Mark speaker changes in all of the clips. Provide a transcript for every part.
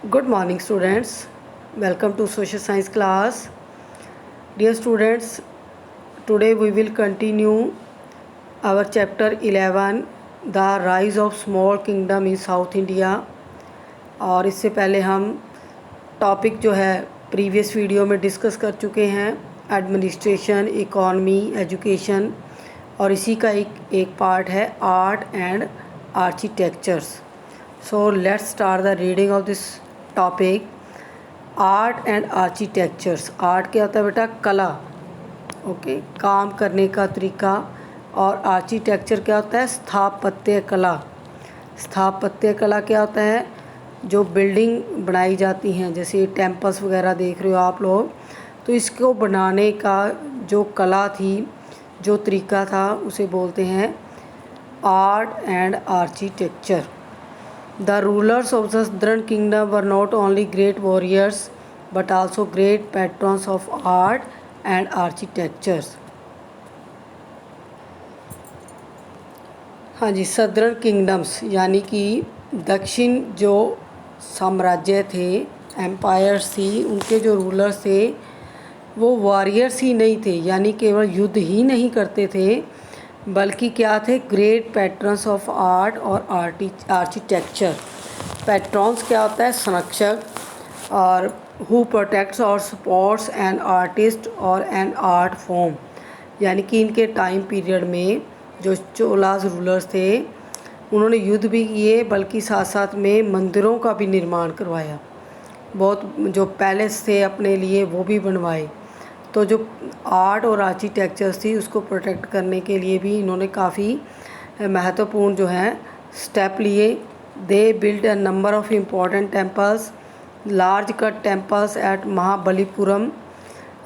Speaker 1: Good morning, students. Welcome to social science class. Dear students, today we will continue our chapter 11, The Rise of Small Kingdom in South India. और इससे पहले हम topic जो है previous video में discuss कर चुके हैं, एडमिनिस्ट्रेशन, इकॉनमी, एजुकेशन, और इसी का एक पार्ट है art and architectures. So let's start the reading of this topic. Art and architectures. Art क्या होता है बेटा? कला, ओके, काम करने का तरीका. और आर्किटेक्चर क्या होता है? स्थापत्य कला. स्थापत्य कला क्या होता है? जो बिल्डिंग बनाई जाती हैं, जैसे टेम्पल्स वगैरह देख रहे हो आप लोग, तो इसको बनाने का जो कला थी, जो तरीका था, उसे बोलते हैं art and architecture. The rulers of the Southern Kingdom were not only great warriors but also great patrons of art and architectures. हाँ जी, सदर्न किंगडम्स यानी कि दक्षिण जो साम्राज्य थे, एम्पायर्स थी, उनके जो रूलर्स थे वो वॉरियर्स ही नहीं थे, यानी केवल युद्ध ही नहीं करते थे, बल्कि क्या थे? ग्रेट पैट्रन्स ऑफ आर्ट और आर्किटेक्चर. पैट्रॉन्स क्या होता है? संरक्षक. और हु प्रोटेक्ट्स और सपोर्ट्स एन आर्टिस्ट और एन आर्ट फॉर्म, यानी कि इनके टाइम पीरियड में जो चोलास रूलर्स थे उन्होंने युद्ध भी किए, बल्कि साथ साथ में मंदिरों का भी निर्माण करवाया. बहुत जो पैलेस थे अपने लिए वो भी बनवाए. तो जो आर्ट और आर्किटेक्चर्स थी उसको प्रोटेक्ट करने के लिए भी इन्होंने काफ़ी महत्वपूर्ण जो है स्टेप लिए. They build a number of important temples. Large cut temples at Mahabalipuram.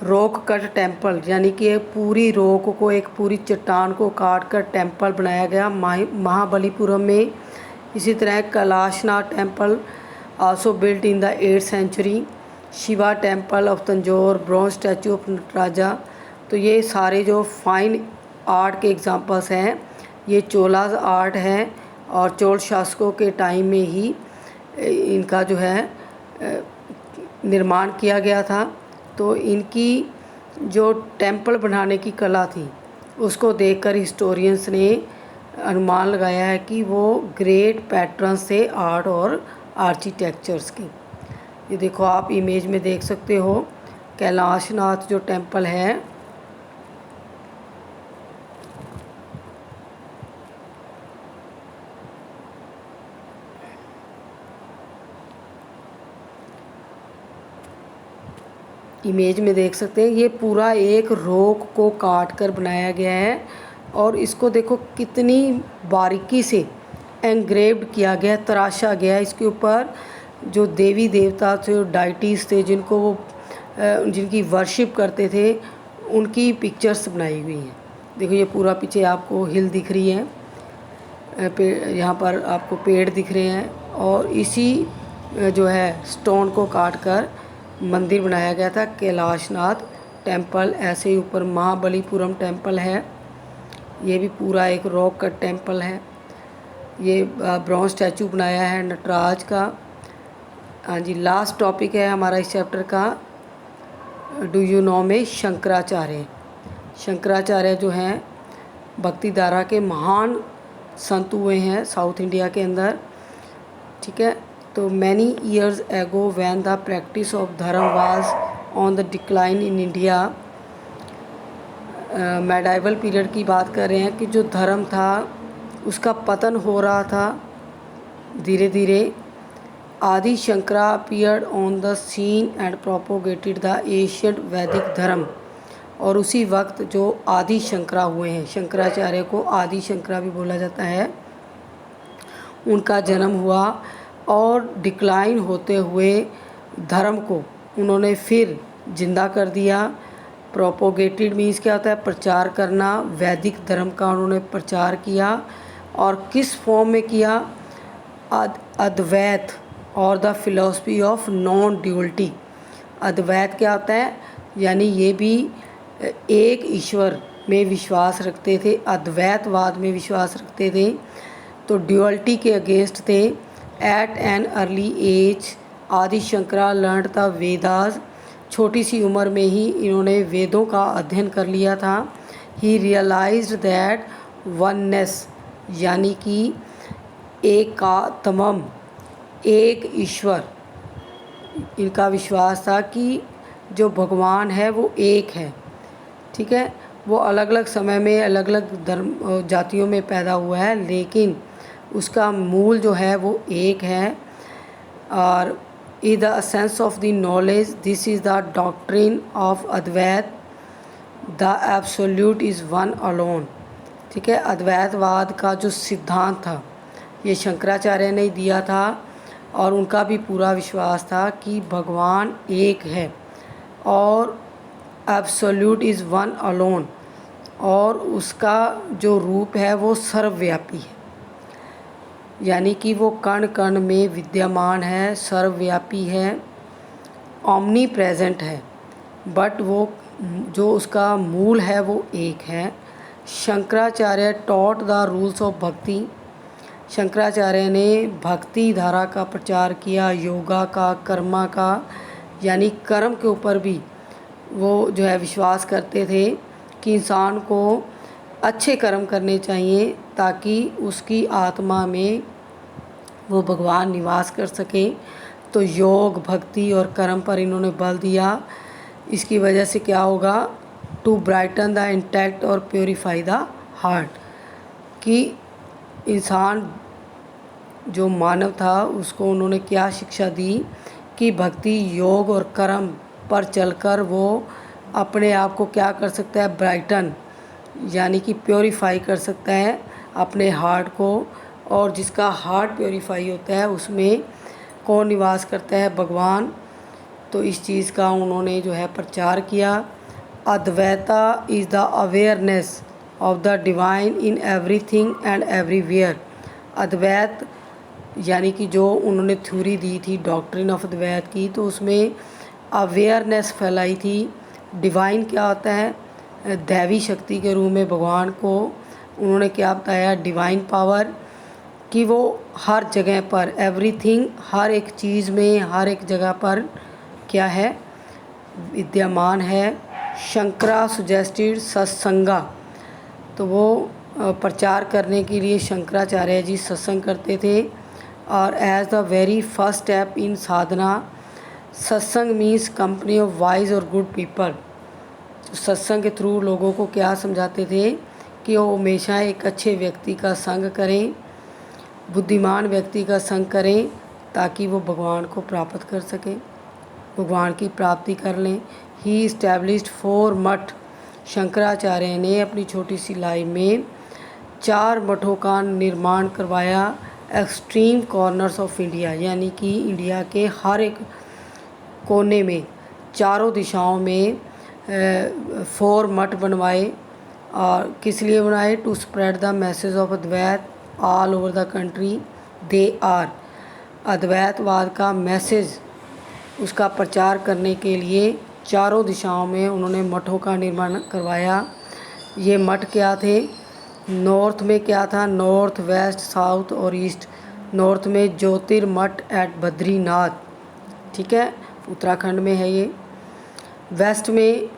Speaker 1: Rock cut temple, यानी कि एक पूरी रॉक को, एक पूरी चट्टान को काट कर टेम्पल बनाया गया महाबलीपुरम में. इसी तरह Kailashnath temple also built in the 8th century. Shiva temple of Tanjore, bronze statue of Nataraja. तो ये सारे जो फाइन आर्ट के एग्जांपल्स हैं ये चोलाज आर्ट हैं, और चोल शासकों के टाइम में ही इनका जो है निर्माण किया गया था. तो इनकी जो टेम्पल बनाने की कला थी उसको देखकर हिस्टोरियंस ने अनुमान लगाया है कि वो ग्रेट पैट्रन्स थे आर्ट और आर्किटेक्चर्स की. ये देखो, आप इमेज में देख सकते हो कैलाशनाथ जो टेम्पल है. इमेज में देख सकते हैं ये पूरा एक रॉक को काट कर बनाया गया है, और इसको देखो कितनी बारीकी से एंग्रेव्ड किया गया, तराशा गया. इसके ऊपर जो देवी देवता थे, डाइटीज़ थे, जिनको वो जिनकी वर्शिप करते थे, उनकी पिक्चर्स बनाई हुई हैं. देखो ये पूरा पीछे आपको हिल दिख रही है, यहाँ पर आपको पेड़ दिख रहे हैं, और इसी जो है स्टोन को काट कर मंदिर बनाया गया था कैलाशनाथ टेम्पल. ऐसे ही ऊपर महाबलीपुरम टेम्पल है, ये भी पूरा एक रॉक का टेम्पल है. ये ब्रॉन्ज स्टैचू बनाया है नटराज का. हाँ जी, लास्ट टॉपिक है हमारा इस चैप्टर का, डू यू नो में शंकराचार्य. शंकराचार्य जो हैं भक्ति धारा के महान संत हुए हैं साउथ इंडिया के अंदर. ठीक है, तो many years ago when the practice of dharma was on the decline in India. Medieval period की बात कर रहे हैं कि जो धर्म था उसका पतन हो रहा था धीरे धीरे. Adi Shankara appeared on the scene and propagated the ancient Vedic dharma. और उसी वक्त जो आदि शंकरा हुए हैं, शंकराचार्य को आदि शंकरा भी बोला जाता है, उनका जन्म हुआ, और डिक्लाइन होते हुए धर्म को उन्होंने फिर जिंदा कर दिया. प्रोपोगेटेड मीन्स क्या होता है? प्रचार करना. वैदिक धर्म का उन्होंने प्रचार किया, और किस फॉर्म में किया? अद्वैत और the philosophy of non duality. Advaita क्या होता है? यानी ये भी एक ईश्वर में विश्वास रखते थे, अद्वैतवाद में विश्वास रखते थे. तो ड्यूअलिटी के अगेंस्ट थे. एट एन अर्ली एज आदि शंकरा लर्नड द वेदास। छोटी सी उम्र में ही इन्होंने वेदों का अध्ययन कर लिया था। ही रियलाइज्ड दैट वननेस, यानी कि एकात्मम, एक ईश्वर, इनका विश्वास था कि जो भगवान है वो एक है। ठीक है, वो अलग अलग समय में अलग अलग धर्म जातियों में पैदा हुआ है, लेकिन उसका मूल जो है वो एक है। और is the sense of the knowledge, this is the doctrine of Advaita, the absolute is one alone. ठीक है, अद्वैतवाद का जो सिद्धांत था ये शंकराचार्य ने दिया था, और उनका भी पूरा विश्वास था कि भगवान एक है और एब्सोल्यूट इज़ वन अलोन, और उसका जो रूप है वो सर्वव्यापी है, यानी कि वो कण कण में विद्यमान है, सर्वव्यापी है, ओमनी प्रेजेंट है, बट वो जो उसका मूल है वो एक है। Shankaracharya taught the rules of भक्ति, शंकराचार्य ने भक्ति धारा का प्रचार किया, योगा का, कर्मा का, यानी कर्म के ऊपर भी वो जो है विश्वास करते थे कि इंसान को अच्छे कर्म करने चाहिए ताकि उसकी आत्मा में वो भगवान निवास कर सके। तो योग, भक्ति और कर्म पर इन्होंने बल दिया। इसकी वजह से क्या होगा, टू ब्राइटन द इंटेक्ट और प्योरीफाई द हार्ट, कि इंसान जो मानव था उसको उन्होंने क्या शिक्षा दी कि भक्ति, योग और कर्म पर चलकर वो अपने आप को क्या कर सकता है, ब्राइटन, यानी कि प्योरीफाई कर सकता है अपने हार्ट को। और जिसका हार्ट प्योरीफाई होता है उसमें कौन निवास करता है, भगवान। तो इस चीज़ का उन्होंने जो है प्रचार किया। Advaita is the awareness of the divine in everything and everywhere. Advaita यानी कि जो उन्होंने थ्योरी दी थी डॉक्ट्रिन ऑफ अद्वैत की, तो उसमें अवेयरनेस फैलाई थी। डिवाइन क्या होता है, दैवी शक्ति के रूप में भगवान को उन्होंने क्या बताया, डिवाइन पावर, कि वो हर जगह पर, एवरीथिंग, हर एक चीज़ में, हर एक जगह पर क्या है, विद्यमान है। शंकरा सुजेस्टेड सत्संगा, तो वो प्रचार करने के लिए शंकराचार्य जी सत्संग करते थे। और as the very first step in sadhana, satsang means company of wise और गुड पीपल। तो सत्संग के थ्रू लोगों को क्या समझाते थे कि वो हमेशा एक अच्छे व्यक्ति का संग करें, बुद्धिमान व्यक्ति का संग करें, ताकि वो भगवान को प्राप्त कर सकें, भगवान की प्राप्ति कर लें। ही इस्टेब्लिश्ड 4 मठ, शंकराचार्य ने अपनी छोटी सी लाइफ में 4 मठों का निर्माण करवाया। एक्सट्रीम कॉर्नर्स ऑफ इंडिया, यानी कि इंडिया के हर एक कोने में, चारों दिशाओं में 4 मठ बनवाए। और किस लिए बनाए, to spread the message of Advaita all over the country. They are, Advaitavad का मैसेज, उसका प्रचार करने के लिए चारों दिशाओं में उन्होंने मठों का निर्माण करवाया। ये मठ क्या थे, नॉर्थ में क्या था, नॉर्थ, वेस्ट, साउथ और ईस्ट। नॉर्थ में ज्योतिर्मठ एट बद्रीनाथ, ठीक है, उत्तराखंड में है ये। वेस्ट में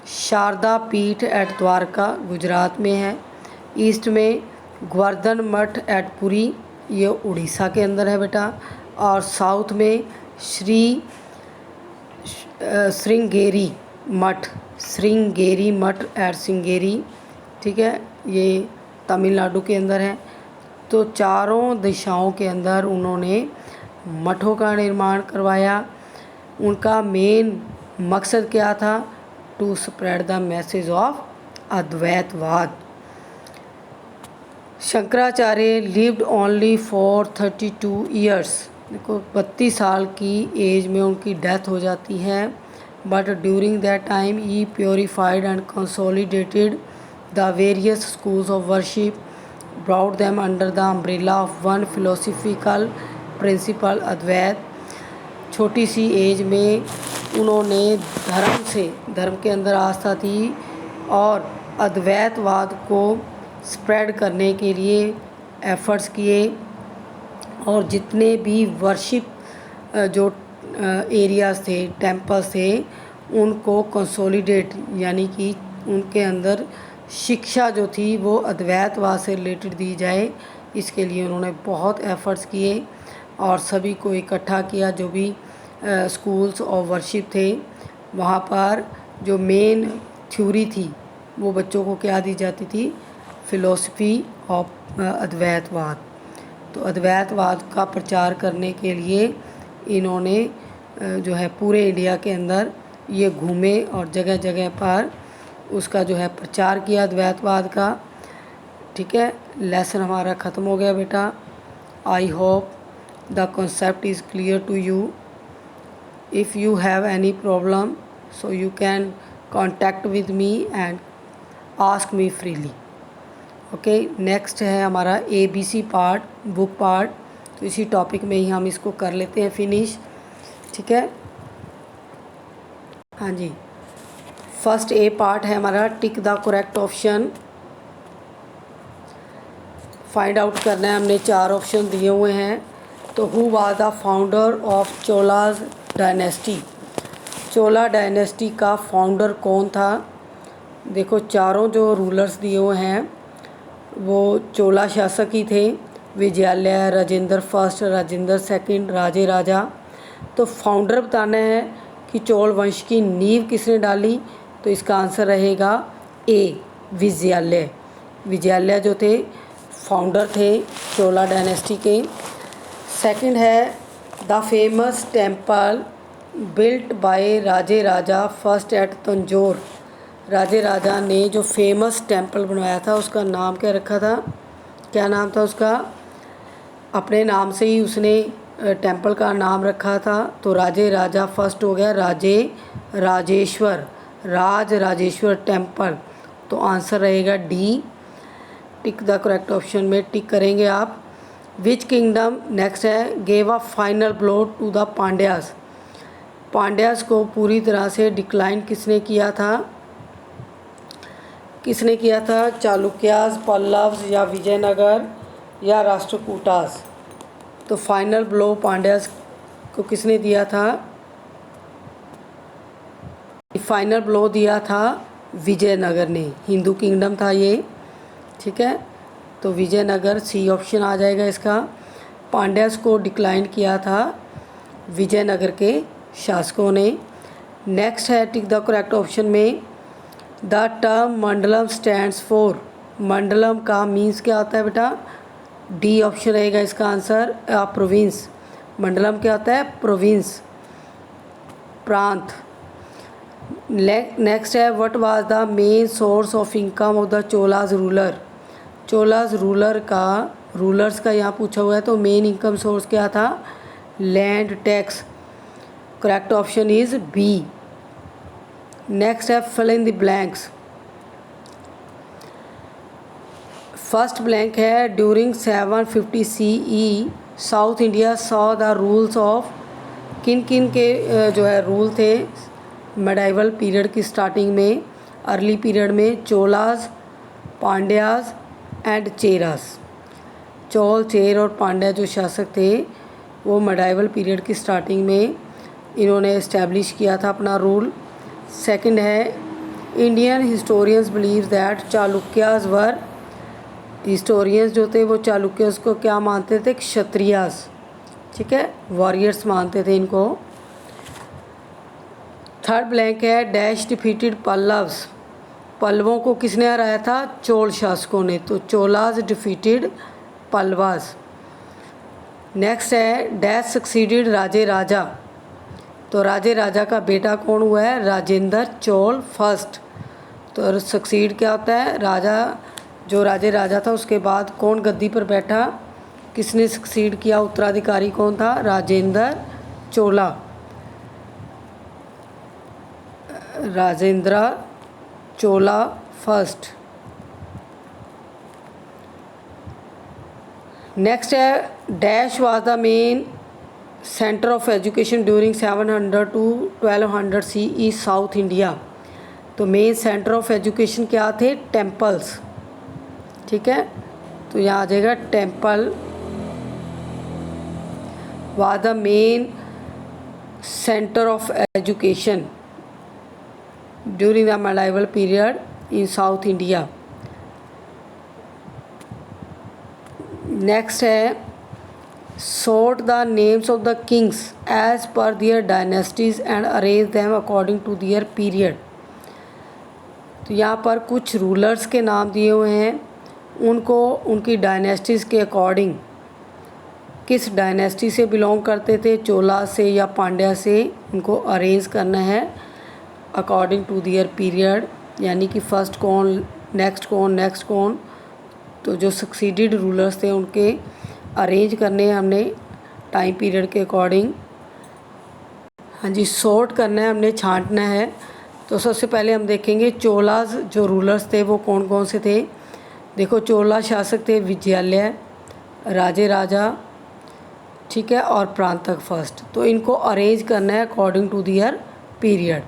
Speaker 1: शारदा पीठ एट द्वारका, गुजरात में है। ईस्ट में गोवर्धन मठ एट पुरी, ये उड़ीसा के अंदर है बेटा। और साउथ में श्रृंगेरी मठ एट श्रृंगेरी, ठीक है, ये तमिलनाडु के अंदर है। तो चारों दिशाओं के अंदर उन्होंने मठों का निर्माण करवाया। उनका मेन मकसद क्या था, to spread the message of Advaitavad. Shankaracharya lived only for 32 years, देखो 32 साल की एज में उनकी डेथ हो जाती है। But during that time he purified and consolidated the various schools of worship, brought them under the umbrella of one philosophical principle, अद्वैत। छोटी सी as में उन्होंने धर्म के अंदर आस्था थी और अद्वैतवाद को स्प्रेड करने के लिए एफर्ट्स किए। और जितने भी वर्शिप जो एरियाज़ थे, टेम्पल्स थे, उनको कंसोलिडेट यानी कि उनके अंदर शिक्षा जो थी वो अद्वैतवाद से रिलेटेड दी जाए, इसके लिए उन्होंने बहुत एफ़र्ट्स किए और सभी को इकट्ठा किया। जो भी स्कूल्स और वर्शिप थे वहाँ पर जो मेन थ्योरी थी वो बच्चों को क्या दी जाती थी, फ़िलोसफी ऑफ अद्वैतवाद। तो अद्वैतवाद का प्रचार करने के लिए इन्होंने जो है पूरे इंडिया के अंदर ये घूमे और जगह जगह पर उसका जो है प्रचार किया अद्वैतवाद का। ठीक है, लेसन हमारा ख़त्म हो गया बेटा। I hope the concept is clear to you. If you have any problem so you can contact with me and ask me freely. Okay, next है हमारा ABC पार्ट, बुक पार्ट। तो इसी टॉपिक में ही हम इसको कर लेते हैं फिनिश। ठीक है, हाँ जी। फर्स्ट A पार्ट है हमारा, टिक the correct option. Find out करना है, हमने 4 ऑप्शन दिए हुए हैं। तो who was the founder of Cholas dynasty? Chola dynasty का फाउंडर कौन था? देखो, चारों जो रूलर्स दिए हुए हैं वो चोला शासक ही थे। विजयालय, राजेंद्र फर्स्ट, राजेंद्र सेकंड, राजे राजा। तो फाउंडर बताना है कि चोल वंश की नींव किसने डाली? तो इसका आंसर रहेगा ए, विजयालय। विजयालय जो थे फाउंडर थे चोला डायनेस्टी के। सेकंड है the famous temple built by Rajaraja first at Tanjore. Rajaraja ने जो फेमस टेम्पल बनवाया था उसका नाम क्या रखा था? क्या नाम था उसका? अपने नाम से ही उसने टेम्पल का नाम रखा था। तो राजे राजा फर्स्ट हो गया राजे राजेश्वर, राजेश्वर टेम्पल। तो आंसर रहेगा D. Tick the correct option में टिक करेंगे आप। विच किंगडम, नेक्स्ट है, gave a final blow to the Pandyas. Pandyas को पूरी तरह से डिक्लाइन किसने किया था? किसने किया था? चालुक्यास, पल्लव्स या विजयनगर या राष्ट्रकूटास? तो फाइनल ब्लो पांड्यास को किसने दिया था? फाइनल ब्लो दिया था विजयनगर ने। हिंदू किंगडम था ये। ठीक है, तो विजयनगर सी ऑप्शन आ जाएगा इसका। पांड्यास को डिक्लाइन किया था विजयनगर के शासकों ने। नेक्स्ट है टिक द करेक्ट ऑप्शन में, the term Mandalam stands for. मंडलम का मीन्स क्या होता है बेटा? डी ऑप्शन रहेगा इसका आंसर, प्रोविंस। मंडलम क्या होता है? प्रोविंस, प्रांत। नेक्स्ट है, what was the main source of income of the Cholas ruler. Cholas rulers का यहाँ पूछा हुआ है, तो मेन इनकम सोर्स क्या था? Land tax. Correct option is B. Next है, fill in the blanks. First blank है, during 750 CE south India saw the rules of. किन किन के जो है रूल थे मेडाइवल पीरियड की स्टार्टिंग में? अर्ली पीरियड में चोलाज, पांड्याज एंड चेरास। चोल, चेर और पांड्या जो शासक थे वो मेडाइवल पीरियड की स्टार्टिंग में इन्होंने इस्टेब्लिश किया था अपना रूल। सेकंड है, Indian historians believe that Chalukyas were. Historians जो थे वो चालुक्यस को क्या मानते थे? क्षत्रियास। ठीक है, वॉरियर्स मानते थे इनको। थर्ड ब्लैंक है, डैश डिफीटेड पल्लव्स। पल्लवों को किसने हराया था? चोल शासकों ने। तो चोलाज डिफीटेड पल्लवास। नेक्स्ट है, डैश सक्सीडेड राजे राजा। तो राजे राजा का बेटा कौन हुआ है? राजेंद्र चोल फर्स्ट। तो सक्सीड क्या होता है? राजा, जो राजे राजा था उसके बाद कौन गद्दी पर बैठा? किसने सक्सीड किया? उत्तराधिकारी कौन था? राजेंद्र चोला, राजेंद्र चोला फर्स्ट। नेक्स्ट है, dash was the main centre of education during 700 to 1200 CE south India. तो मेन सेंटर ऑफ एजुकेशन क्या थे? टेम्पल्स। ठीक है, तो यहाँ आ जाएगा temple was the main center of education during the medieval period in South India. Next है sort the names of the kings as per their dynasties and arrange them according to their period. तो यहाँ पर कुछ rulers के नाम दिए हुए हैं, उनको उनकी डायनेस्टीज़ के अकॉर्डिंग, किस डायनेस्टी से बिलोंग करते थे, चोला से या पांड्या से, उनको अरेंज करना है अकॉर्डिंग टू दियर पीरियड, यानी कि फर्स्ट कौन, नेक्स्ट कौन, नेक्स्ट कौन। तो जो सक्सीडेड रूलर्स थे उनके अरेंज करने हैं हमने टाइम पीरियड के अकॉर्डिंग। हाँ जी, सॉर्ट करना है हमने, छांटना है। तो सबसे पहले हम देखेंगे चोलाज जो रूलर्स थे वो कौन कौन से थे। देखो, चोला शासक थे विजयालय, राजे राजा, ठीक है, और प्रांतक फर्स्ट। तो इनको अरेंज करना है अकॉर्डिंग टू दियर पीरियड।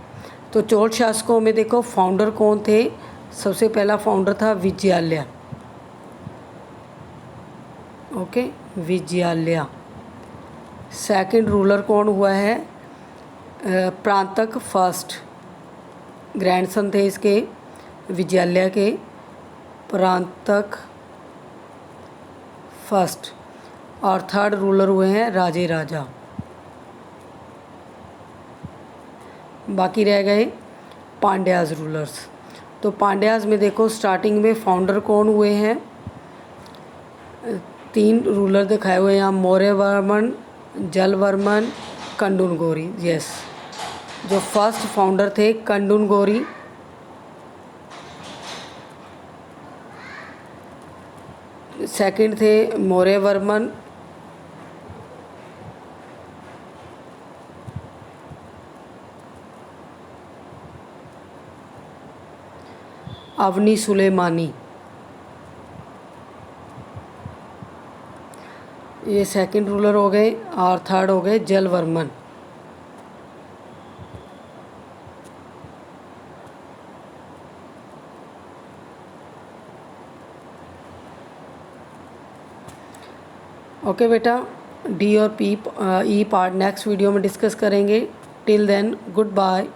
Speaker 1: तो चोल शासकों में देखो फाउंडर कौन थे। सबसे पहला फाउंडर था Vijayalaya, okay, Vijayalaya. Second ruler कौन हुआ है, प्रांतक फर्स्ट, ग्रैंडसन थे इसके विजयालय के, प्रांतक फर्स्ट। और थर्ड रूलर हुए हैं राजे राजा। बाकी रह गए पांड्याज रूलर्स। तो पांड्याज में देखो स्टार्टिंग में फाउंडर कौन हुए हैं, 3 रूलर दिखाए हुए हैं यहाँ, मौर्यवर्मन, जलवर्मन, कंडुनगोरी। यस, जो फर्स्ट फाउंडर थे कंडुनगोरी, सेकंड थे मौर्यवर्मन, अवनी सुलेमानी, ये सेकंड रूलर हो गए, और थर्ड हो गए जलवर्मन। ओके बेटा, डी और ई पार्ट नेक्स्ट वीडियो में डिस्कस करेंगे। Till then good bye.